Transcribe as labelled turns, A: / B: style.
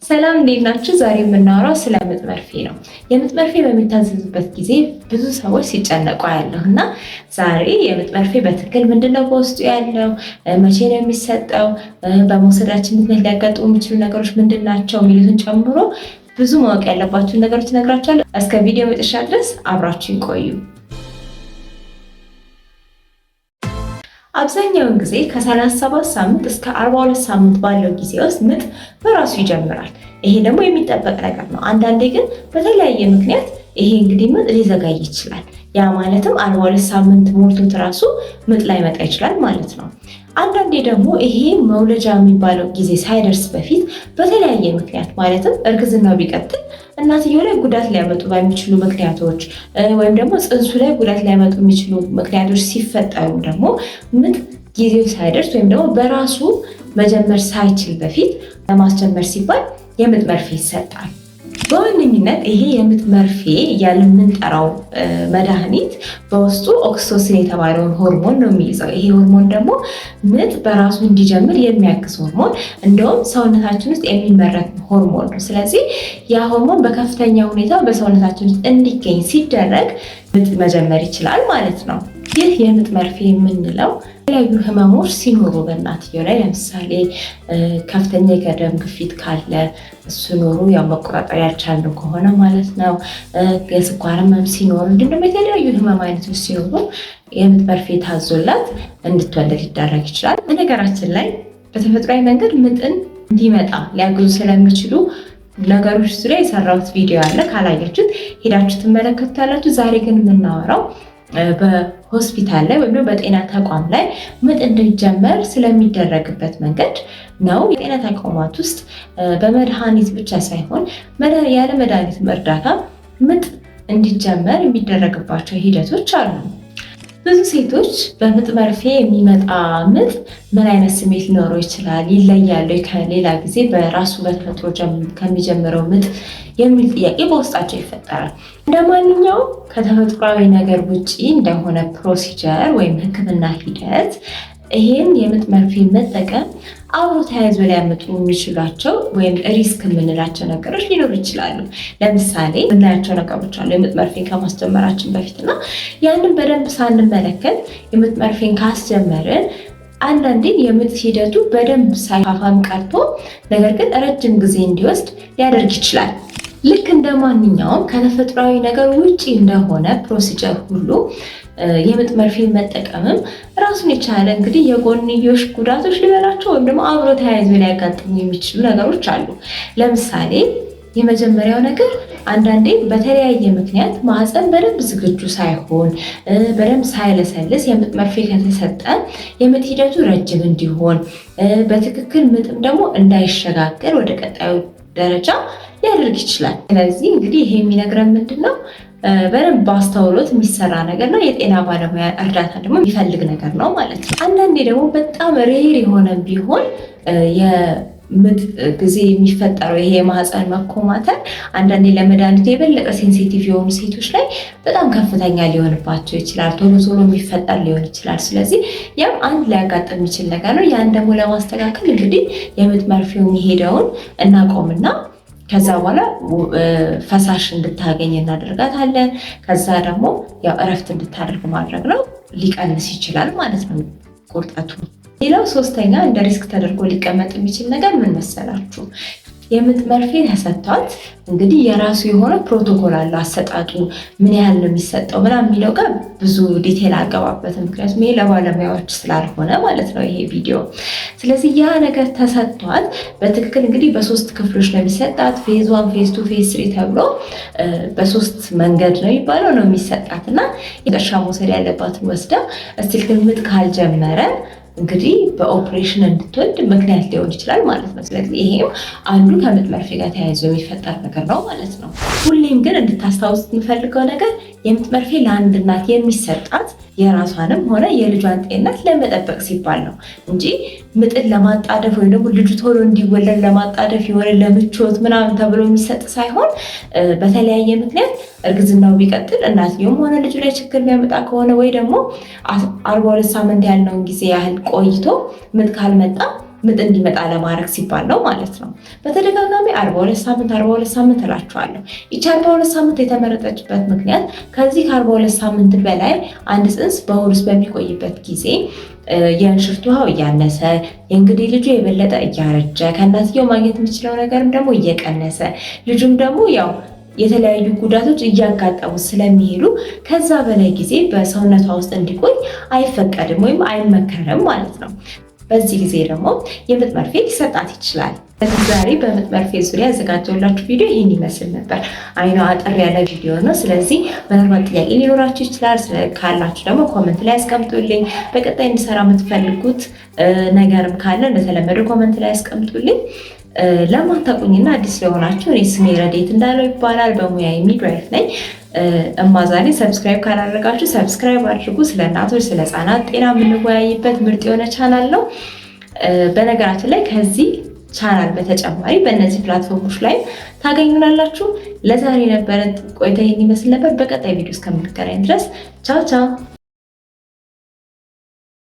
A: ሰላም እንዴት ናችሁ? ዛሬ የምናወራው ስለ ምጥ መርፌ ነው። የምጥ መርፌ በሚታዘዝበት ጊዜ ብዙ ሰዎች ሲጨነቁ ያለው እና ዛሬ የምጥ መርፌ በትክክል ምንድነው በውስጡ ያለው፣ መቼ ነው የሚሰጠው፣ በመውሰዳችን ምክንያት ሊያጋጥሙ የሚችሉ ነገሮች ምንድን ናቸው የሚሉትን ጨምሮ ብዙ ማወቅ ያለባችሁን ነገሮች እነግራችኋለሁ። እስከ ቪዲዮ መጨረሻ ድረስ አብራችሁን ቆዩ። አብዛኛውን ጊዜ ከ37 ሳምንት እስከ 42 ሳምንት ባለው ጊዜ ውስጥ ምጥ በራሱ ይጀምራል። ይሄ ደግሞ የሚጠበቅ ነገር ነው። አንዳንዴ ግን በተለያየ ምክንያት ይሄ እንግዲህ ምጥ ሊዘጋይ ይችላል። ያ ማለትም 42 ሳምንት ሞልቶት ራሱ ምጥ ላይመጣ ይችላል ማለት ነው። አንዳንዴ ደግሞ ይሄ መውለጃ የሚባለው ጊዜ ሳይደርስ በፊት በተለያየ ምክንያት ማለትም እርግዝናው ቢቀጥል እናትየው ላይ ጉዳት ሊያመጡ በሚችሉ ምክንያቶች ወይም ደግሞ ጽንሱ ላይ ጉዳት ሊያመጡ የሚችሉ ምክንያቶች ሲፈጠሩ ደግሞ ምጥ ጊዜው ሳይደርስ ወይም ደግሞ በራሱ መጀመር ሳይችል በፊት ለማስጀመር ሲባል የምጥ መርፌ ይሰጣል። በዋነኝነት ይሄ የምጥ መርፌ እያለ የምንጠራው መድኃኒት በውስጡ ኦክሲቶሲን የተባለውን ሆርሞን ነው የሚይዘው። ይሄ ሆርሞን ደግሞ ምጥ በራሱ እንዲጀምር የሚያግዝ ሆርሞን፣ እንደውም ሰውነታችን ውስጥ የሚመረት ሆርሞን ነው። ስለዚህ ያ ሆርሞን በከፍተኛ ሁኔታ በሰውነታችን ውስጥ እንዲገኝ ሲደረግ ምጥ መጀመር ይችላል ማለት ነው። ይህ የምጥ መርፌ የምንለው የተለያዩ ህመሞች ሲኖሩ በእናትየው ላይ ለምሳሌ ከፍተኛ የደም ግፊት ካለ እሱ ኖሩ ያው መቆጣጠር ያልቻልን ከሆነ ማለት ነው። የስኳር ህመም ሲኖር እንዲሁም የተለያዩ ህመም አይነቶች ሲኖሩ የምጥ መርፌ ታዞላት እንድትወልድ ሊደረግ ይችላል። በነገራችን ላይ በተፈጥሯዊ መንገድ ምጥን እንዲመጣ ሊያግዙ ስለሚችሉ ነገሮች ዙሪያ የሰራሁት ቪዲዮ አለ። ካላያችሁት ሄዳችሁ ትመለከቱታላችሁ። ዛሬ ግን የምናወራው በሆስፒታል ላይ ወይም በጤና ተቋም ላይ ምጥ እንዲጀመር ስለሚደረግበት መንገድ ነው። የጤና ተቋማት ውስጥ በመድኃኒት ብቻ ሳይሆን ያለ መድኃኒት እርዳታ ምጥ እንዲጀመር የሚደረግባቸው ሂደቶች አሉ። ብዙ ሴቶች በምጥ መርፌ የሚመጣ ምጥ ምን አይነት ስሜት ሊኖረው ይችላል? ይለያሉ ከሌላ ጊዜ በራሱ በተፈጥሮ ከሚጀምረው ምጥ የሚል ጥያቄ በውስጣቸው ይፈጠራል። እንደ ማንኛውም ከተፈጥሯዊ ነገር ውጪ እንደሆነ ፕሮሲጀር ወይም ሕክምና ሂደት ይሄን የምጥ መርፌ መጠቀም አብሮ ተያይዞ ሊያመጡ የሚችሏቸው ወይም ሪስክ የምንላቸው ነገሮች ሊኖሩ ይችላሉ። ለምሳሌ የምናያቸው ነገሮች አሉ የምጥ መርፌን ከማስጀመራችን በፊት እና ያንን በደንብ ሳንመለከት የምጥ መርፌን ካስጀመርን አንዳንዴ የምጥ ሂደቱ በደንብ ሳይፋፋም ቀርቶ ነገር ግን ረጅም ጊዜ እንዲወስድ ሊያደርግ ይችላል። ልክ እንደ ማንኛውም ከተፈጥሯዊ ነገር ውጪ እንደሆነ ፕሮሲጀር ሁሉ የምጥ መርፌን መጠቀምም ራሱን የቻለ እንግዲህ የጎንዮሽ ጉዳቶች ሊበላቸው ወይም ደግሞ አብሮ ተያይዞ ሊያጋጥሙ የሚችሉ ነገሮች አሉ። ለምሳሌ የመጀመሪያው ነገር አንዳንዴ በተለያየ ምክንያት ማህፀን በደንብ ዝግጁ ሳይሆን በደንብ ሳይለሰልስ የምጥ መርፌ ከተሰጠ የምጥ ሂደቱ ረጅም እንዲሆን በትክክል ምጥም ደግሞ እንዳይሸጋገር ወደ ቀጣዩ ደረጃ ሊያደርግ ይችላል። ስለዚህ እንግዲህ ይሄ የሚነግረን ምንድን ነው? በደንብ በአስተውሎት የሚሰራ ነገር ነው። የጤና ባለሙያ እርዳታ ደግሞ የሚፈልግ ነገር ነው ማለት ነው። አንዳንዴ ደግሞ በጣም ሬር የሆነ ቢሆን የምጥ ጊዜ የሚፈጠረው ይሄ የማህፀን መኮማተር አንዳንዴ ለመድኃኒቱ የበለጠ ሴንሲቲቭ የሆኑ ሴቶች ላይ በጣም ከፍተኛ ሊሆንባቸው ይችላል። ቶሎ ቶሎ የሚፈጠር ሊሆን ይችላል። ስለዚህ ያም አንድ ሊያጋጥም የሚችል ነገር ነው። ያን ደግሞ ለማስተካከል እንግዲህ የምጥ መርፌው የሚሄደውን እናቆምና ከዛ በኋላ ፈሳሽ እንድታገኝ እናደርጋታለን። ከዛ ደግሞ ያው እረፍት እንድታደርግ ማድረግ ነው። ሊቀንስ ይችላል ማለት ነው ቁርጠቱ። ሌላው ሶስተኛ እንደ ሪስክ ተደርጎ ሊቀመጥ የሚችል ነገር ምን መሰላችሁ? የምጥ መርፌ ተሰጥቷት እንግዲህ የራሱ የሆነ ፕሮቶኮል አለው። አሰጣጡ ምን ያህል ነው የሚሰጠው ምናምን የሚለው ጋር ብዙ ዲቴል አልገባበትም፣ ምክንያቱም ይሄ ለባለሙያዎች ስላልሆነ ማለት ነው ይሄ ቪዲዮ። ስለዚህ ያ ነገር ተሰጥቷት በትክክል እንግዲህ በሶስት ክፍሎች ነው የሚሰጣት። ፌዝ 1፣ ፌዝ 2፣ ፌዝ 3 ተብሎ በሶስት መንገድ ነው የሚባለው ነው የሚሰጣት እና የቀሻ መውሰድ ያለባትን ወስዳ እስቲል ግን ምጥ ካልጀመረ እንግዲህ በኦፕሬሽን እንድትወልድ ምክንያት ሊሆን ይችላል ማለት ነው። ስለዚህ ይሄም አንዱ ከምጥ መርፌ ጋር ተያይዞ የሚፈጠር ነገር ነው ማለት ነው። ሁሌም ግን እንድታስታውስ የምፈልገው ነገር የምጥ መርፌ ለአንድ እናት የሚሰጣት የራሷንም ሆነ የልጇን ጤንነት ለመጠበቅ ሲባል ነው እንጂ ምጥን ለማጣደፍ ወይም ደግሞ ልጁ ቶሎ እንዲወለድ ለማጣደፍ የሆነ ለምቾት ምናምን ተብሎ የሚሰጥ ሳይሆን በተለያየ ምክንያት እርግዝናው ቢቀጥል እናትየውም ሆነ ልጁ ላይ ችግር ሊያመጣ ከሆነ ወይ ደግሞ 42 ሳምንት ያልነውን ጊዜ ያህል ቆይቶ ምጥ ካልመጣ ምጥ እንዲመጣ ለማድረግ ሲባል ነው ማለት ነው። በተደጋጋሚ 42 ሳምንት እላችኋለሁ። ይቺ 42 ሳምንት የተመረጠችበት ምክንያት ከዚህ ከ42 ሳምንት በላይ አንድ ጽንስ በሆድ ውስጥ በሚቆይበት ጊዜ የእንሽርት ውሃው እያነሰ የእንግዲህ ልጁ የበለጠ እያረጀ ከእናትየው ማግኘት የሚችለው ነገርም ደግሞ እየቀነሰ ልጁም ደግሞ ያው የተለያዩ ጉዳቶች እያጋጠሙ ስለሚሄዱ ከዛ በላይ ጊዜ በሰውነቷ ውስጥ እንዲቆይ አይፈቀድም ወይም አይመከርም ማለት ነው። በዚህ ጊዜ ደግሞ የምጥ መርፌ ሊሰጣት ይችላል። ዛሬ በምጥ መርፌ ዙሪያ ያዘጋጀሁላችሁ ቪዲዮ ይህን ይመስል ነበር። አይኗ አጠር ያለ ቪዲዮ ነው። ስለዚህ ምናልባት ጥያቄ ሊኖራችሁ ይችላል። ካላችሁ ደግሞ ኮመንት ላይ ያስቀምጡልኝ። በቀጣይ እንዲሰራ የምትፈልጉት ነገርም ካለ እንደተለመደው ኮመንት ላይ ያስቀምጡልኝ። ለማታውቁኝና አዲስ ለሆናችሁ እኔ ስሜ ረዴት እንዳለው ይባላል። በሙያ ሚድዋይፍ ነኝ። እማዛኔ ሰብስክራይብ ካላደረጋችሁ ሰብስክራይብ አድርጉ። ስለ እናቶች ስለ ህፃናት ጤና የምንወያይበት ምርጥ የሆነ ቻናል ነው። በነገራችን ላይ ከዚህ ቻናል በተጨማሪ በእነዚህ ፕላትፎርሞች ላይ ታገኙናላችሁ። ለዛሬ የነበረን ቆይታ ይህን ይመስል ነበር። በቀጣይ ቪዲዮ እስከምንገናኝ ድረስ ቻው ቻው።